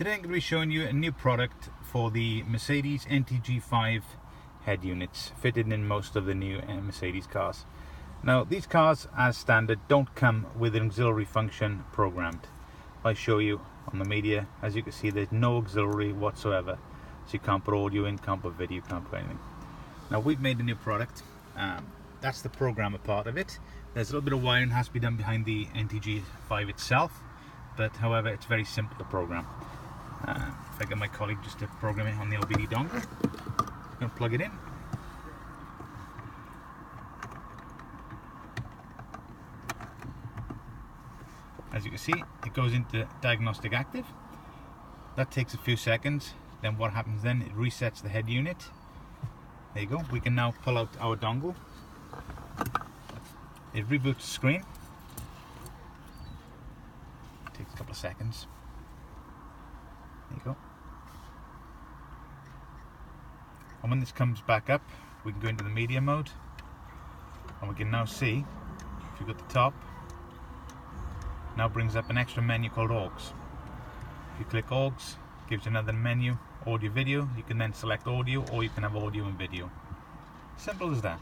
Today I'm going to be showing you a new product for the Mercedes NTG5 head units fitted in most of the new Mercedes cars. Now these cars as standard don't come with an auxiliary function programmed. I show you on the media, as you can see there's no auxiliary whatsoever, so you can't put audio in, can't put video, can't put anything. Now we've made a new product, that's the programmer part of it. There's a little bit of wiring has to be done behind the NTG5 itself, but however it's very simple to program. If I get my colleague just to program it on the LBD dongle, I'm going to plug it in. As you can see, it goes into diagnostic active. That takes a few seconds. Then what happens then, it resets the head unit. There you go. We can now pull out our dongle. It reboots the screen. It takes a couple of seconds. There you go. And when this comes back up, we can go into the media mode, and we can now see, if you go to the top, now brings up an extra menu called aux. If you click aux, it gives you another menu, audio video. You can then select audio, or you can have audio and video. Simple as that.